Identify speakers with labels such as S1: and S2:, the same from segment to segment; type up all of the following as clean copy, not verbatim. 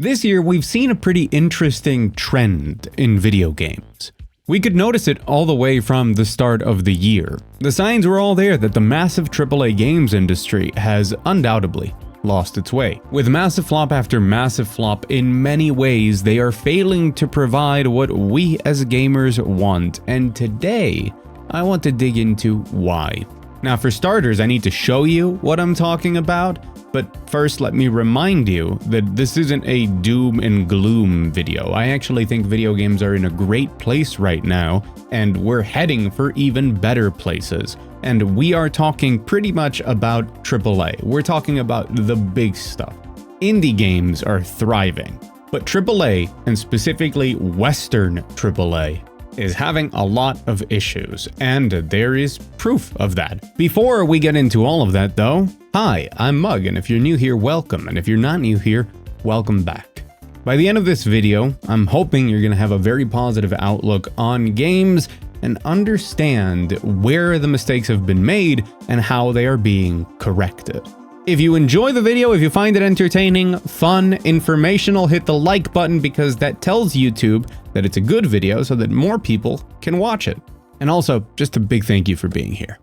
S1: This year, we've seen a pretty interesting trend in video games. We could notice it all the way from the start of the year. The signs were all there that the massive AAA games industry has undoubtedly lost its way. With massive flop after massive flop, in many ways, they are failing to provide what we as gamers want, and today, I want to dig into why. Now, for starters, I need to show you what I'm talking about, but first let me remind you that this isn't a doom and gloom video. I actually think video games are in a great place right now, and we're heading for even better places. And we are talking pretty much about AAA. We're talking about the big stuff. Indie games are thriving, but AAA, and specifically Western AAA, is having a lot of issues, and there is proof of that. Before we get into all of that though, hi, I'm Mug, and if you're new here, welcome, and if you're not new here, welcome back. By the end of this video, I'm hoping you're gonna have a very positive outlook on games and understand where the mistakes have been made and how they are being corrected. If you enjoy the video, if you find it entertaining, fun, informational, hit the like button because that tells YouTube that it's a good video so that more people can watch it. And also, just a big thank you for being here.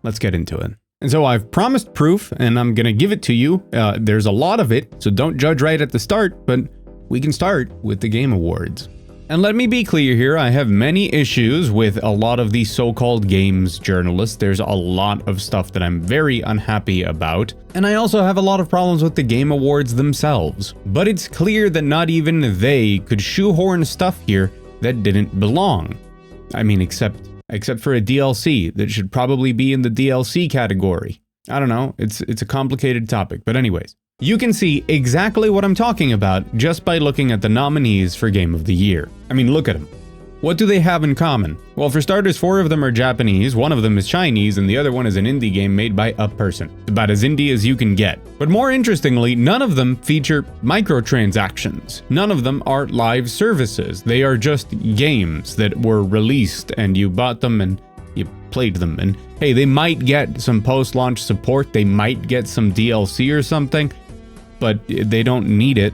S1: Let's get into it. And so I've promised proof and I'm gonna give it to you. There's a lot of it, so don't judge right at the start, but we can start with the Game Awards. And let me be clear here, I have many issues with a lot of these so-called games journalists. There's a lot of stuff that I'm very unhappy about. And I also have a lot of problems with the Game Awards themselves. But it's clear that not even they could shoehorn stuff here that didn't belong. I mean, except for a DLC that should probably be in the DLC category. I don't know, it's a complicated topic, but anyways. You can see exactly what I'm talking about just by looking at the nominees for Game of the Year. I mean, look at them. What do they have in common? Well, for starters, 4 of them are Japanese, 1 of them is Chinese, and the other one is an indie game made by a person. About as indie as you can get. But more interestingly, none of them feature microtransactions. None of them are live services. They are just games that were released and you bought them and you played them. And hey, they might get some post-launch support, they might get some DLC or something, but they don't need it.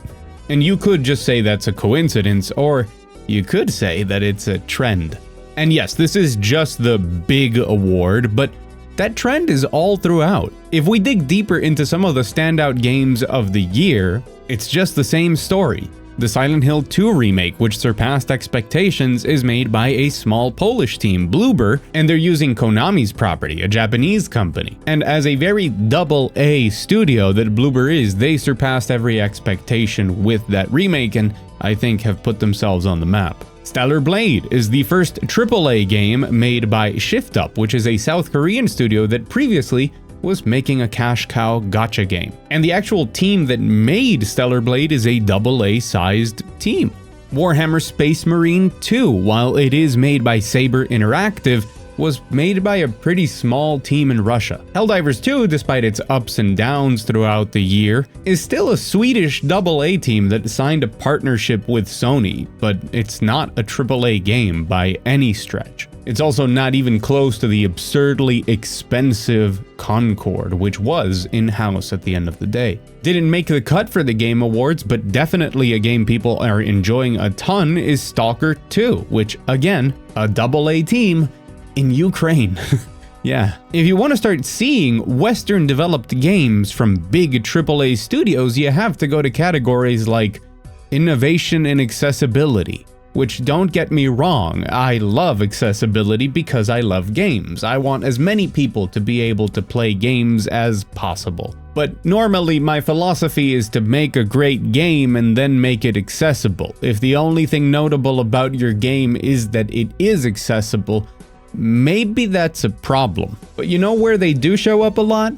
S1: And you could just say that's a coincidence, or you could say that it's a trend. And yes, this is just the big award, but that trend is all throughout. If we dig deeper into some of the standout games of the year, it's just the same story. The Silent Hill 2 remake, which surpassed expectations, is made by a small Polish team, Bloober, and they're using Konami's property, a Japanese company. And as a very double-A studio that Bloober is, they surpassed every expectation with that remake and I think have put themselves on the map. Stellar Blade is the first AAA game made by Shift Up, which is a South Korean studio that previously was making a cash cow gacha game. And the actual team that made Stellar Blade is a AA sized team. Warhammer Space Marine 2, while it is made by Saber Interactive, was made by a pretty small team in Russia. Helldivers 2, despite its ups and downs throughout the year, is still a Swedish AA team that signed a partnership with Sony, but it's not a AAA game by any stretch. It's also not even close to the absurdly expensive Concord, which was in-house at the end of the day. Didn't make the cut for the Game Awards, but definitely a game people are enjoying a ton is Stalker 2, which again, a AA team in Ukraine. Yeah. If you want to start seeing Western developed games from big AAA studios, you have to go to categories like innovation and accessibility. Which, don't get me wrong, I love accessibility because I love games. I want as many people to be able to play games as possible. But normally my philosophy is to make a great game and then make it accessible. If the only thing notable about your game is that it is accessible, maybe that's a problem. But you know where they do show up a lot?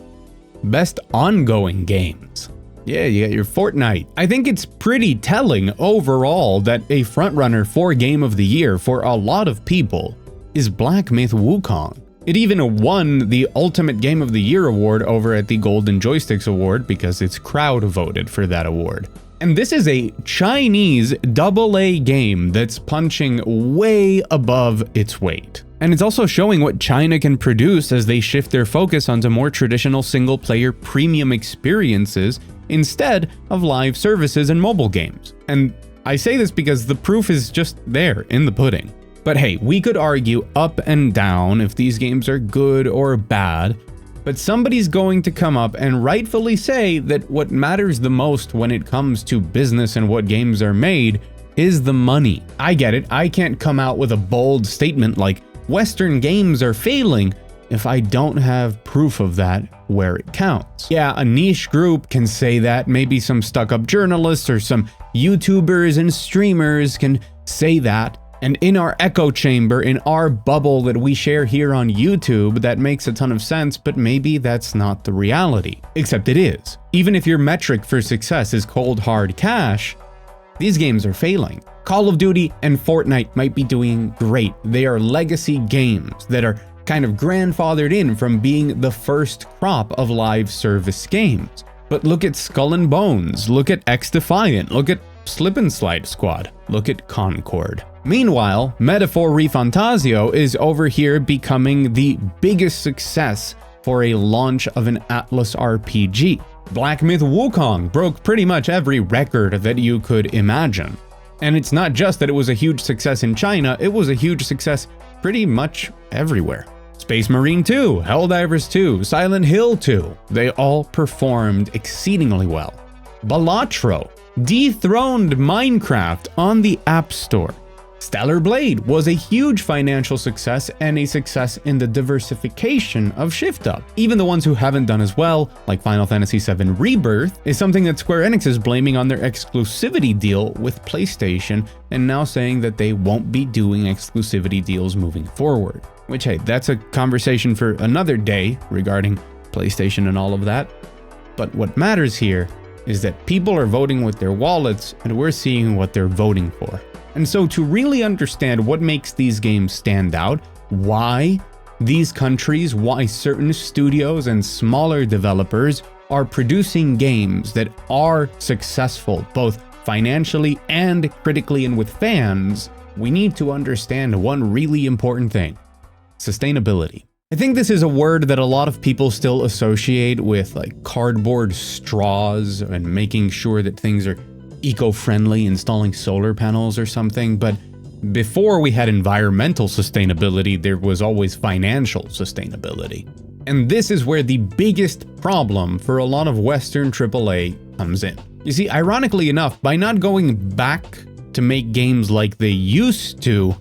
S1: Best ongoing games. Yeah, you got your Fortnite. I think it's pretty telling overall that a frontrunner for Game of the Year for a lot of people is Black Myth Wukong. It even won the Ultimate Game of the Year award over at the Golden Joysticks Award because it's crowd voted for that award. And this is a Chinese AA game that's punching way above its weight. And it's also showing what China can produce as they shift their focus onto more traditional single-player premium experiences instead of live services and mobile games. And I say this because the proof is just there in the pudding. But hey, we could argue up and down if these games are good or bad, but somebody's going to come up and rightfully say that what matters the most when it comes to business and what games are made is the money. I get it, I can't come out with a bold statement like Western games are failing if I don't have proof of that where it counts. Yeah, a niche group can say that, maybe some stuck-up journalists or some YouTubers and streamers can say that, and in our echo chamber, in our bubble that we share here on YouTube, that makes a ton of sense, but maybe that's not the reality. Except it is. Even if your metric for success is cold hard cash, these games are failing. Call of Duty and Fortnite might be doing great. They are legacy games that are kind of grandfathered in from being the first crop of live service games. But look at Skull and Bones, look at X-Defiant, look at Slip and Slide Squad, look at Concord. Meanwhile, Metaphor ReFantasio is over here becoming the biggest success for a launch of an Atlas RPG. Black Myth Wukong broke pretty much every record that you could imagine. And it's not just that it was a huge success in China, it was a huge success pretty much everywhere. Space Marine 2, Helldivers 2, Silent Hill 2, they all performed exceedingly well. Balatro dethroned Minecraft on the App Store. Stellar Blade was a huge financial success and a success in the diversification of Shift Up. Even the ones who haven't done as well, like Final Fantasy VII Rebirth, is something that Square Enix is blaming on their exclusivity deal with PlayStation and now saying that they won't be doing exclusivity deals moving forward. Which, hey, that's a conversation for another day regarding PlayStation and all of that. But what matters here is that people are voting with their wallets and we're seeing what they're voting for. And so to really understand what makes these games stand out, why these countries, why certain studios and smaller developers are producing games that are successful both financially and critically and with fans, we need to understand one really important thing: sustainability. I think this is a word that a lot of people still associate with like cardboard straws and making sure that things are eco-friendly, installing solar panels or something, but before we had environmental sustainability, there was always financial sustainability. And this is where the biggest problem for a lot of Western AAA comes in. You see, ironically enough, by not going back to make games like they used to,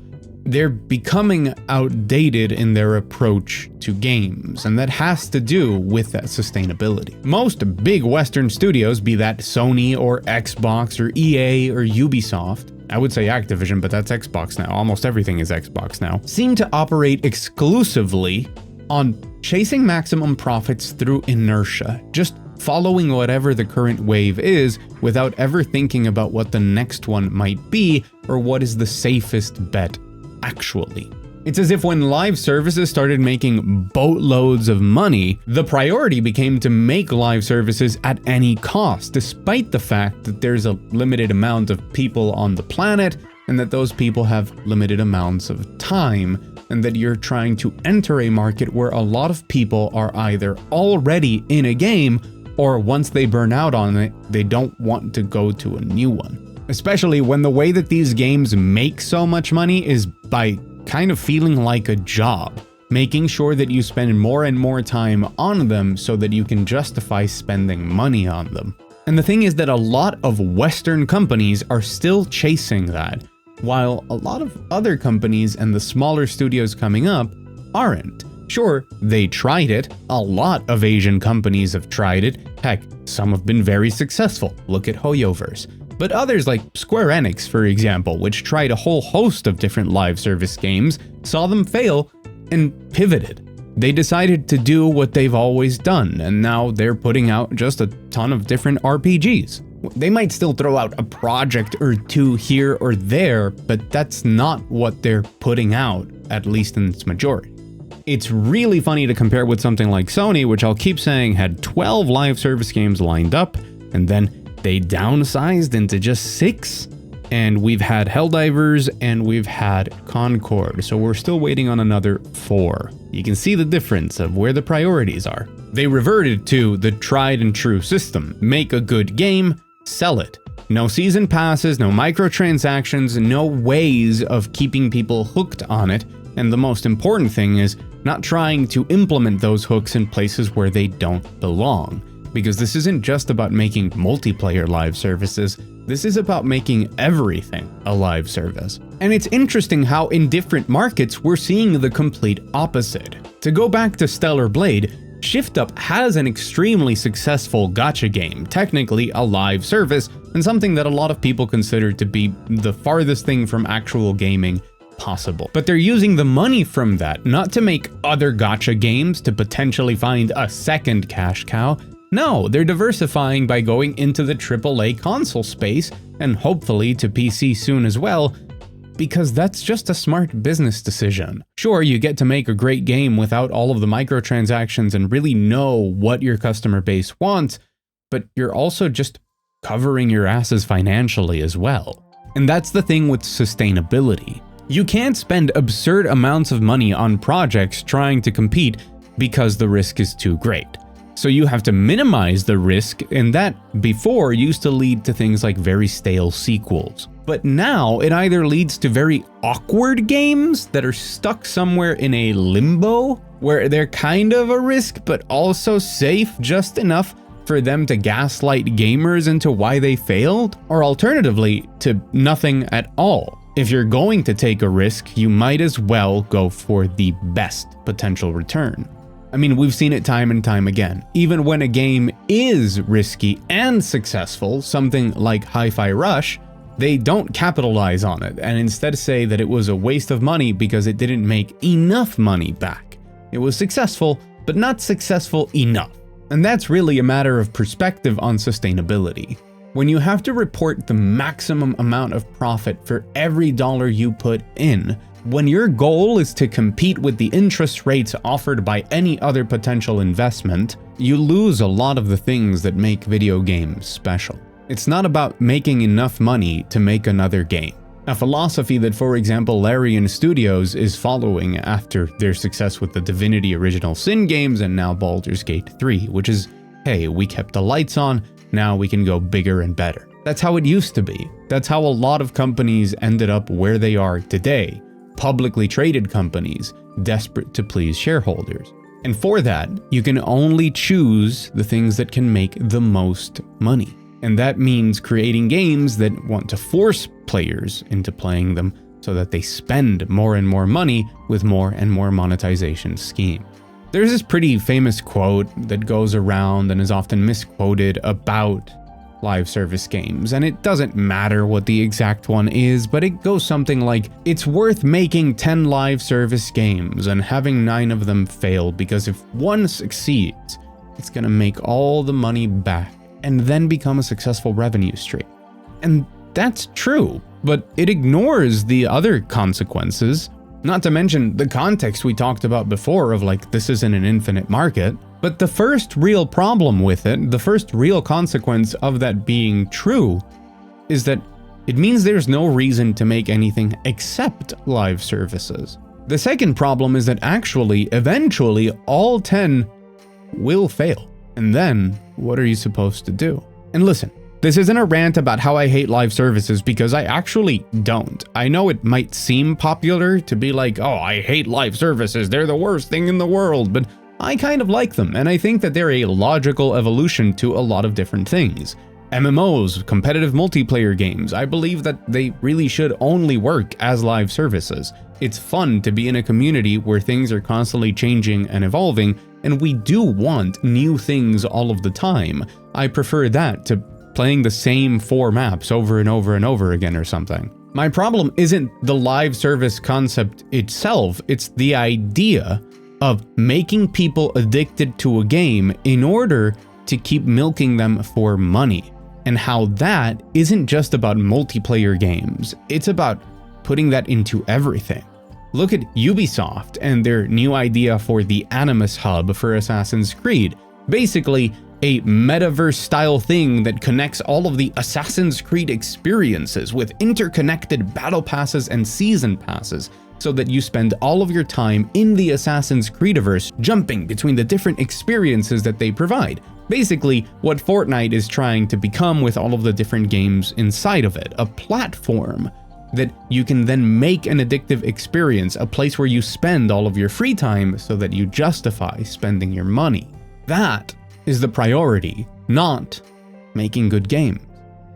S1: they're becoming outdated in their approach to games, and that has to do with that sustainability. Most big Western studios, be that Sony or Xbox or EA or Ubisoft, I would say Activision, but that's Xbox now, almost everything is Xbox now, seem to operate exclusively on chasing maximum profits through inertia, just following whatever the current wave is without ever thinking about what the next one might be or what is the safest bet. Actually, it's as if when live services started making boatloads of money, the priority became to make live services at any cost, despite the fact that there's a limited amount of people on the planet and that those people have limited amounts of time, and that you're trying to enter a market where a lot of people are either already in a game or once they burn out on it, they don't want to go to a new one. Especially when the way that these games make so much money is by kind of feeling like a job, making sure that you spend more and more time on them so that you can justify spending money on them. And the thing is that a lot of Western companies are still chasing that, while a lot of other companies and the smaller studios coming up aren't. Sure, they tried it. A lot of Asian companies have tried it. Heck, some have been very successful. Look at Hoyoverse. But others like Square Enix, for example, which tried a whole host of different live service games, saw them fail and pivoted. They decided to do what they've always done, and now they're putting out just a ton of different RPGs. They might still throw out a project or two here or there, but that's not what they're putting out, at least in its majority. It's really funny to compare with something like Sony, which I'll keep saying had 12 live service games lined up, and then they downsized into just 6. and we've had Helldivers, and we've had Concord, so we're still waiting on another 4. You can see the difference of where the priorities are. They reverted to the tried and true system. Make a good game, sell it. No season passes, no microtransactions, no ways of keeping people hooked on it, and the most important thing is not trying to implement those hooks in places where they don't belong. Because this isn't just about making multiplayer live services, this is about making everything a live service. And it's interesting how in different markets we're seeing the complete opposite. To go back to Stellar Blade, Shift Up has an extremely successful gacha game, technically a live service, and something that a lot of people consider to be the farthest thing from actual gaming possible. But they're using the money from that not to make other gacha games to potentially find a second cash cow. No, they're diversifying by going into the AAA console space, and hopefully to PC soon as well, because that's just a smart business decision. Sure, you get to make a great game without all of the microtransactions and really know what your customer base wants, but you're also just covering your asses financially as well. And that's the thing with sustainability. You can't spend absurd amounts of money on projects trying to compete because the risk is too great. So you have to minimize the risk, and that before used to lead to things like very stale sequels. But now it either leads to very awkward games that are stuck somewhere in a limbo, where they're kind of a risk but also safe just enough for them to gaslight gamers into why they failed, or alternatively to nothing at all. If you're going to take a risk, you might as well go for the best potential return. I mean, we've seen it time and time again. Even when a game is risky and successful, something like Hi-Fi Rush, they don't capitalize on it and instead say that it was a waste of money because it didn't make enough money back. It was successful, but not successful enough. And that's really a matter of perspective on sustainability. When you have to report the maximum amount of profit for every dollar you put in, when your goal is to compete with the interest rates offered by any other potential investment, you lose a lot of the things that make video games special. It's not about making enough money to make another game. A philosophy that, for example, Larian Studios is following after their success with the Divinity Original Sin games and now Baldur's Gate 3, which is, hey, we kept the lights on, now we can go bigger and better. That's how it used to be. That's how a lot of companies ended up where they are today. Publicly traded companies, desperate to please shareholders. And for that, you can only choose the things that can make the most money. And that means creating games that want to force players into playing them so that they spend more and more money with more and more monetization schemes. There's this pretty famous quote that goes around and is often misquoted about live service games, and it doesn't matter what the exact one is, but it goes something like, it's worth making 10 live service games and having 9 of them fail, because if one succeeds, it's gonna make all the money back and then become a successful revenue stream. And that's true, but it ignores the other consequences, not to mention the context we talked about before of like, this isn't an infinite market. But the first real problem with it, the first real consequence of that being true, is that it means there's no reason to make anything except live services. The second problem is that actually, eventually, all 10 will fail. And then, what are you supposed to do? And listen, this isn't a rant about how I hate live services, because I actually don't. I know it might seem popular to be like, oh, I hate live services, they're the worst thing in the world, but I kind of like them, and I think that they're a logical evolution to a lot of different things. MMOs, competitive multiplayer games, I believe that they really should only work as live services. It's fun to be in a community where things are constantly changing and evolving, and we do want new things all of the time. I prefer that to playing the same 4 maps over and over and over again or something. My problem isn't the live service concept itself, it's the idea of making people addicted to a game in order to keep milking them for money, and how that isn't just about multiplayer games, it's about putting that into everything. Look at Ubisoft and their new idea for the Animus Hub for Assassin's Creed. Basically, a metaverse-style thing that connects all of the Assassin's Creed experiences with interconnected battle passes and season passes, so that you spend all of your time in the Assassin's Creediverse jumping between the different experiences that they provide. Basically, what Fortnite is trying to become with all of the different games inside of it, a platform that you can then make an addictive experience, a place where you spend all of your free time so that you justify spending your money. That is the priority, not making good games.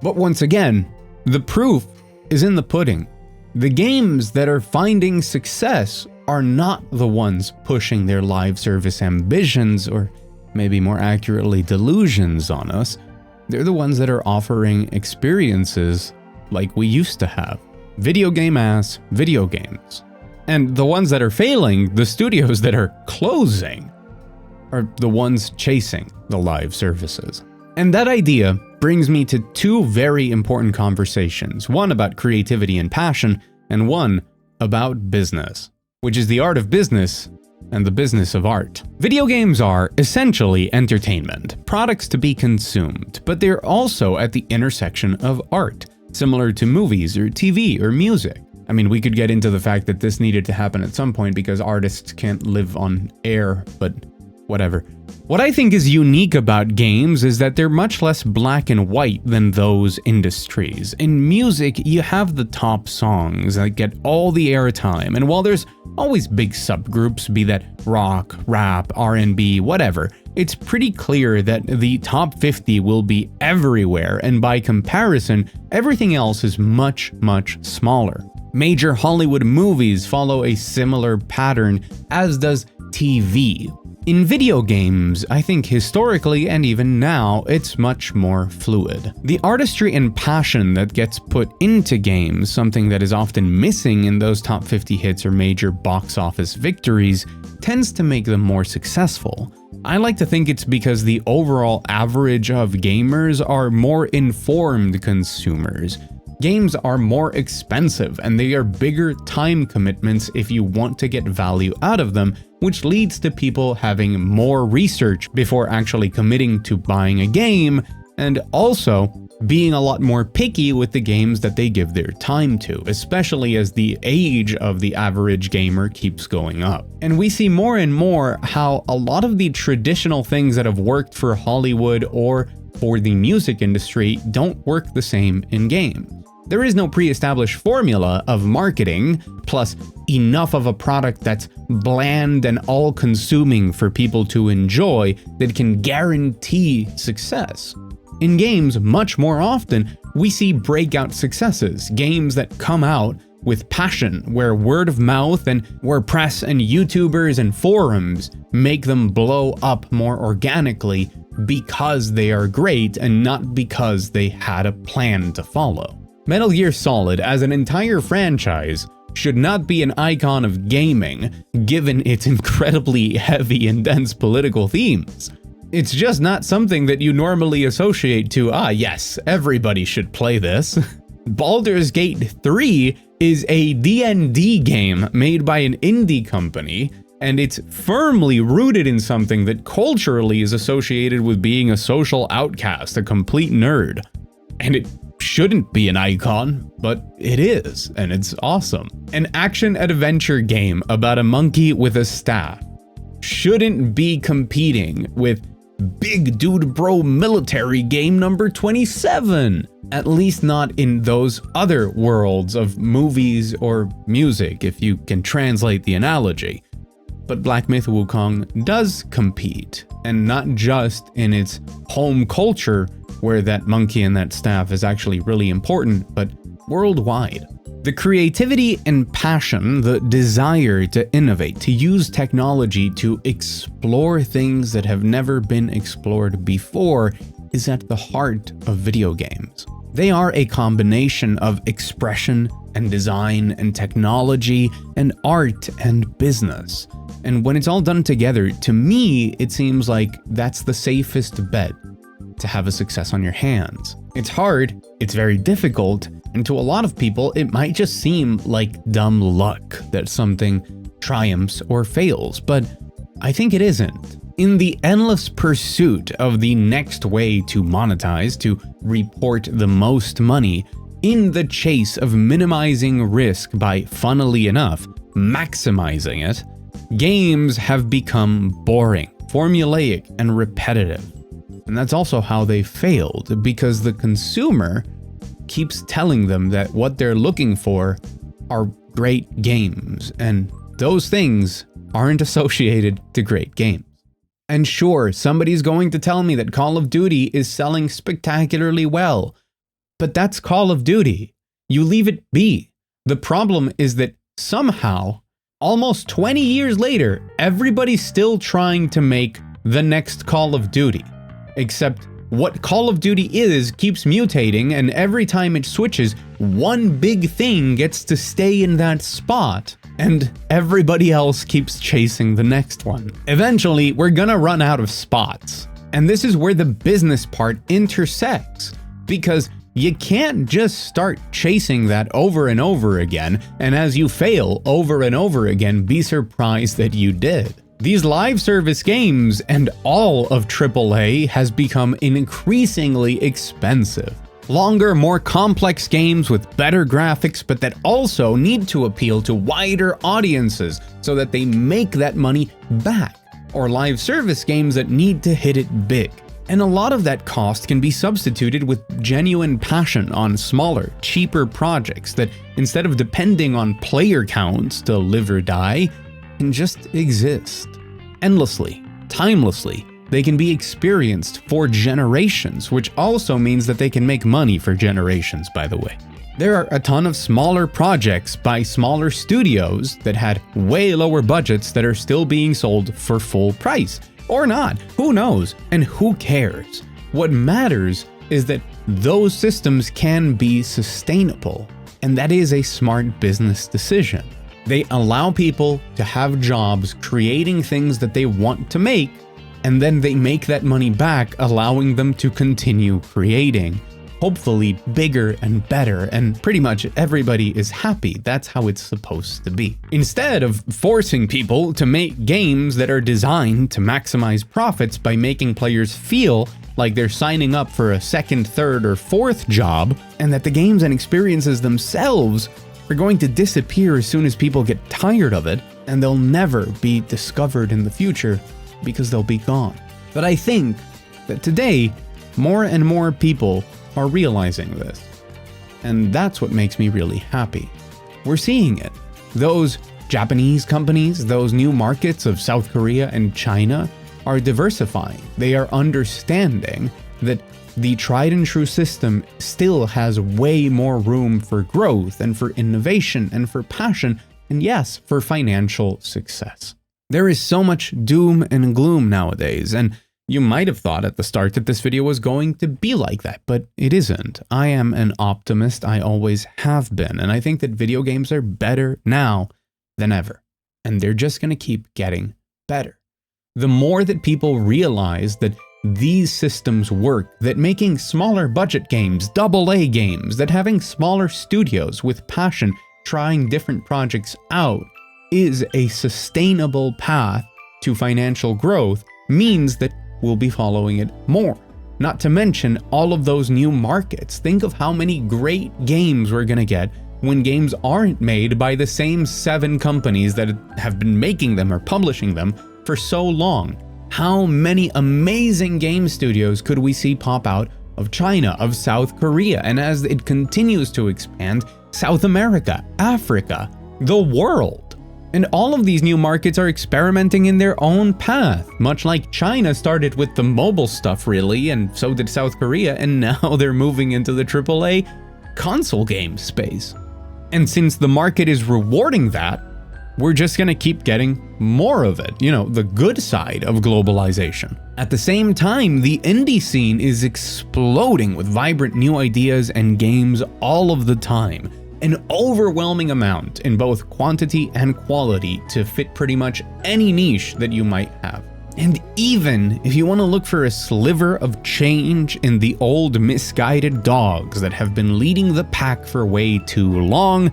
S1: But once again, the proof is in the pudding. The games that are finding success are not the ones pushing their live service ambitions, or maybe more accurately, delusions on us. They're the ones that are offering experiences like we used to have. Video game-ass video games. And the ones that are failing, the studios that are closing, are the ones chasing the live services. And that idea brings me to two very important conversations, one about creativity and passion, and one about business, which is the art of business and the business of art. Video games are essentially entertainment, products to be consumed, but they're also at the intersection of art, similar to movies or TV or music. I mean, we could get into the fact that this needed to happen at some point because artists can't live on air, but whatever. What I think is unique about games is that they're much less black and white than those industries. In music, you have the top songs that get all the airtime, and while there's always big subgroups, be that rock, rap, R&B, whatever, it's pretty clear that the top 50 will be everywhere, and by comparison, everything else is much, much smaller. Major Hollywood movies follow a similar pattern, as does TV. In video games, I think historically and even now, it's much more fluid. The artistry and passion that gets put into games, something that is often missing in those top 50 hits or major box office victories, tends to make them more successful. I like to think it's because the overall average of gamers are more informed consumers. Games are more expensive and they are bigger time commitments if you want to get value out of them, which leads to people having more research before actually committing to buying a game, and also being a lot more picky with the games that they give their time to, especially as the age of the average gamer keeps going up. And we see more and more how a lot of the traditional things that have worked for Hollywood or for the music industry don't work the same in games. There is no pre-established formula of marketing, plus enough of a product that's bland and all-consuming for people to enjoy that can guarantee success. In games, much more often, we see breakout successes, games that come out with passion, where word of mouth and where press and YouTubers and forums make them blow up more organically because they are great and not because they had a plan to follow. Metal Gear Solid, as an entire franchise, should not be an icon of gaming, given its incredibly heavy and dense political themes. It's just not something that you normally associate to, yes, everybody should play this. Baldur's Gate 3 is a D&D game made by an indie company, and it's firmly rooted in something that culturally is associated with being a social outcast, a complete nerd. And it shouldn't be an icon, but it is, and it's awesome. An action-adventure game about a monkey with a staff shouldn't be competing with Big Dude Bro military game number 27, at least not in those other worlds of movies or music, if you can translate the analogy. But Black Myth Wukong does compete, and not just in its home culture, where that monkey and that staff is actually really important, but worldwide. The creativity and passion, the desire to innovate, to use technology to explore things that have never been explored before, is at the heart of video games. They are a combination of expression and design and technology and art and business. And when it's all done together, to me, it seems like that's the safest bet to have a success on your hands. It's hard, it's very difficult, and to a lot of people, it might just seem like dumb luck that something triumphs or fails, but I think it isn't. In the endless pursuit of the next way to monetize, to report the most money, in the chase of minimizing risk by, funnily enough, maximizing it, games have become boring, formulaic, and repetitive. And that's also how they failed, because the consumer keeps telling them that what they're looking for are great games, and those things aren't associated to great games. And sure, somebody's going to tell me that Call of Duty is selling spectacularly well, but that's Call of Duty. You leave it be. The problem is that somehow, almost 20 years later, everybody's still trying to make the next Call of Duty. Except what Call of Duty is keeps mutating, and every time it switches, one big thing gets to stay in that spot, and everybody else keeps chasing the next one. Eventually, we're gonna run out of spots. And this is where the business part intersects, because you can't just start chasing that over and over again, and as you fail over and over again, be surprised that you did. These live service games and all of AAA has become increasingly expensive. Longer, more complex games with better graphics, but that also need to appeal to wider audiences so that they make that money back. Or live service games that need to hit it big. And a lot of that cost can be substituted with genuine passion on smaller, cheaper projects that, instead of depending on player counts to live or die, can just exist. Endlessly, timelessly, they can be experienced for generations, which also means that they can make money for generations, by the way. There are a ton of smaller projects by smaller studios that had way lower budgets that are still being sold for full price. Or not, who knows, and who cares? What matters is that those systems can be sustainable, and that is a smart business decision. They allow people to have jobs creating things that they want to make, and then they make that money back, allowing them to continue creating. Hopefully bigger and better, and pretty much everybody is happy. That's how it's supposed to be. Instead of forcing people to make games that are designed to maximize profits by making players feel like they're signing up for a second, third, or fourth job, and that the games and experiences themselves are going to disappear as soon as people get tired of it, and they'll never be discovered in the future because they'll be gone. But I think that today, more and more people are realizing this. And that's what makes me really happy. We're seeing it. Those Japanese companies, those new markets of South Korea and China are diversifying. They are understanding that the tried and true system still has way more room for growth and for innovation and for passion, and yes, for financial success. There is so much doom and gloom nowadays, and you might have thought at the start that this video was going to be like that, but it isn't. I am an optimist, I always have been, and I think that video games are better now than ever, and they're just going to keep getting better. The more that people realize that these systems work, that making smaller budget games, AA games, that having smaller studios with passion trying different projects out is a sustainable path to financial growth, means that we'll be following it more. Not to mention all of those new markets. Think of how many great games we're gonna get when games aren't made by the same 7 companies that have been making them or publishing them for so long. How many amazing game studios could we see pop out of China, of South Korea, and as it continues to expand, South America, Africa, the world. And all of these new markets are experimenting in their own path, much like China started with the mobile stuff really, and so did South Korea, and now they're moving into the AAA console game space. And since the market is rewarding that, we're just gonna keep getting more of it, you know, the good side of globalization. At the same time, the indie scene is exploding with vibrant new ideas and games all of the time. An overwhelming amount in both quantity and quality to fit pretty much any niche that you might have. And even if you want to look for a sliver of change in the old misguided dogs that have been leading the pack for way too long,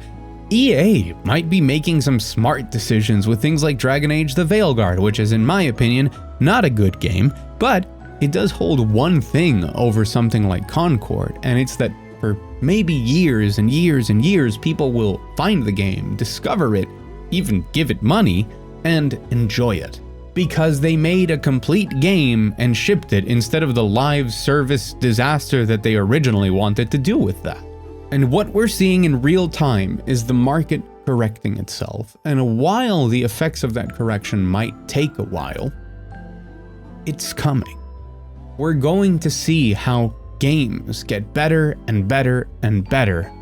S1: EA might be making some smart decisions with things like Dragon Age: The Veilguard, which is, in my opinion, not a good game, but it does hold one thing over something like Concord, and it's that for maybe years and years and years, people will find the game, discover it, even give it money, and enjoy it. Because they made a complete game and shipped it instead of the live service disaster that they originally wanted to do with that. And what we're seeing in real time is the market correcting itself. And while the effects of that correction might take a while, it's coming. We're going to see how games get better and better and better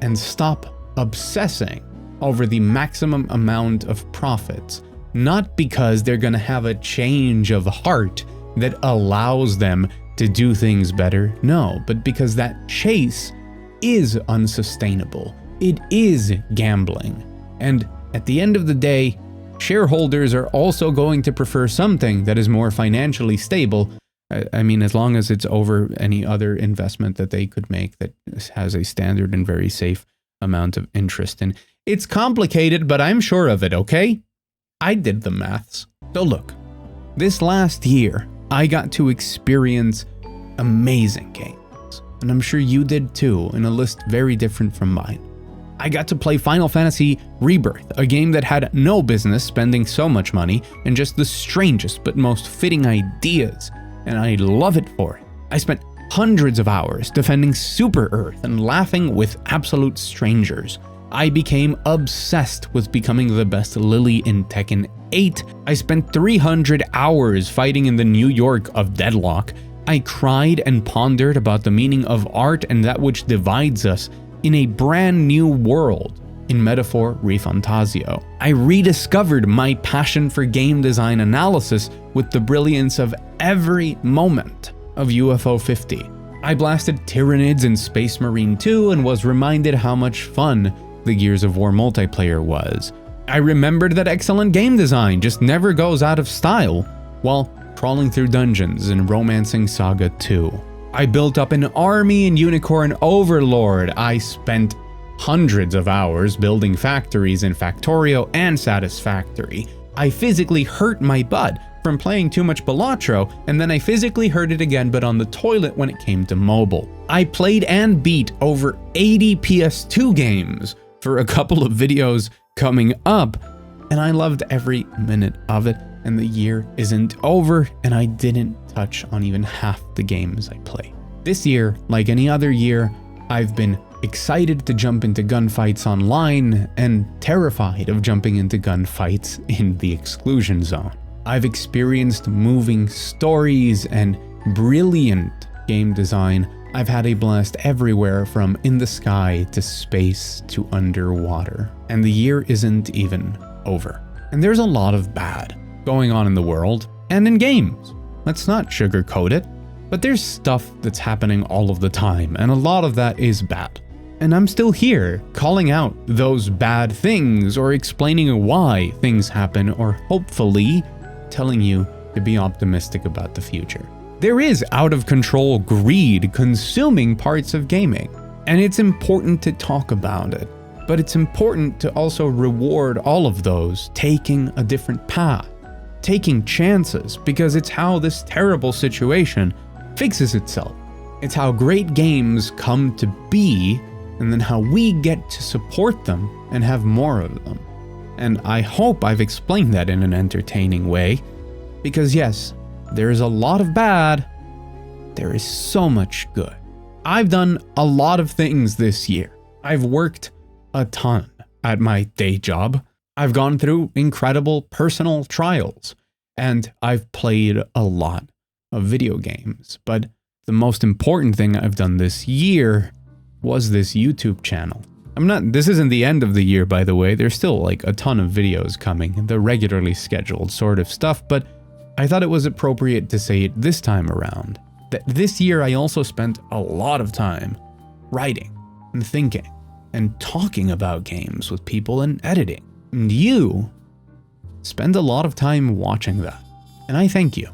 S1: and stop obsessing over the maximum amount of profits, not because they're going to have a change of heart that allows them to do things better, no, but because that chase is unsustainable. It is gambling. And at the end of the day, shareholders are also going to prefer something that is more financially stable. I mean, as long as it's over any other investment that they could make that has a standard and very safe amount of interest. And it's complicated, but I'm sure of it, okay? I did the maths. So look, this last year, I got to experience amazing games. And I'm sure you did too, in a list very different from mine. I got to play Final Fantasy Rebirth, a game that had no business spending so much money and just the strangest but most fitting ideas. And I love it for it. I spent hundreds of hours defending Super Earth and laughing with absolute strangers. I became obsessed with becoming the best Lily in Tekken 8. I spent 300 hours fighting in the New York of Deadlock. I cried and pondered about the meaning of art and that which divides us in a brand new world in Metaphor Refantasio. I rediscovered my passion for game design analysis with the brilliance of every moment of UFO 50. I blasted Tyranids in Space Marine 2 and was reminded how much fun the Gears of War multiplayer was. I remembered that excellent game design just never goes out of style while crawling through dungeons in Romancing Saga 2. I built up an army in Unicorn Overlord. I spent hundreds of hours building factories in Factorio and Satisfactory. I physically hurt my butt from playing too much Balatro, and then I physically hurt it again but on the toilet when it came to mobile. I played and beat over 80 PS2 games for a couple of videos coming up, and I loved every minute of it, and the year isn't over, and I didn't touch on even half the games I played. This year, like any other year, I've been excited to jump into gunfights online and terrified of jumping into gunfights in the exclusion zone. I've experienced moving stories and brilliant game design. I've had a blast everywhere from in the sky to space to underwater. And the year isn't even over. And there's a lot of bad going on in the world and in games. Let's not sugarcoat it. But there's stuff that's happening all of the time, and a lot of that is bad. And I'm still here, calling out those bad things, or explaining why things happen, or hopefully telling you to be optimistic about the future. There is out-of-control greed consuming parts of gaming, and it's important to talk about it. But it's important to also reward all of those taking a different path, taking chances, because it's how this terrible situation fixes itself. It's how great games come to be, and then how we get to support them and have more of them. And I hope I've explained that in an entertaining way, because yes, there is a lot of bad, there is so much good. I've done a lot of things this year. I've worked a ton at my day job. I've gone through incredible personal trials, and I've played a lot of video games. But the most important thing I've done this year was this YouTube channel. This isn't the end of the year, by the way. There's still like a ton of videos coming, the regularly scheduled sort of stuff, but I thought it was appropriate to say it this time around. That this year I also spent a lot of time writing and thinking and talking about games with people and editing. And you spend a lot of time watching that. And I thank you.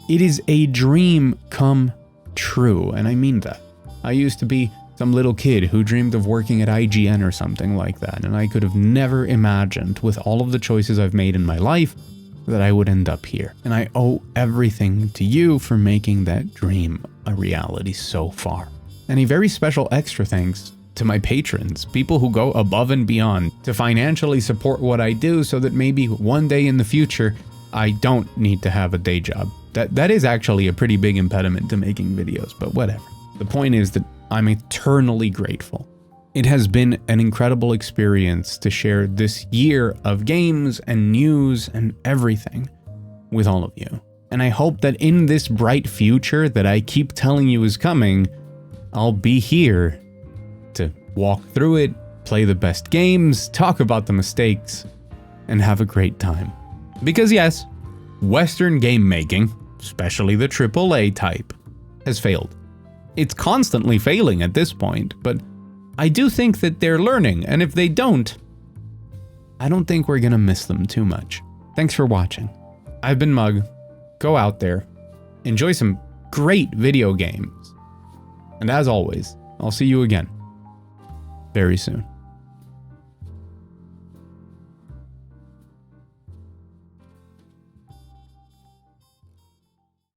S1: It is a dream come true, and I mean that. I used to be some little kid who dreamed of working at IGN or something like that, and I could have never imagined, with all of the choices I've made in my life, that I would end up here. And I owe everything to you for making that dream a reality so far. And a very special extra thanks to my patrons, people who go above and beyond to financially support what I do so that maybe one day in the future, I don't need to have a day job. That is actually a pretty big impediment to making videos, but whatever. The point is that I'm eternally grateful. It has been an incredible experience to share this year of games and news and everything with all of you. And I hope that in this bright future that I keep telling you is coming, I'll be here to walk through it, play the best games, talk about the mistakes, and have a great time. Because yes, Western game making, especially the AAA type, has failed. It's constantly failing at this point, but I do think that they're learning, and if they don't, I don't think we're gonna miss them too much. Thanks for watching. I've been Mug. Go out there, enjoy some great video games, and as always, I'll see you again very soon.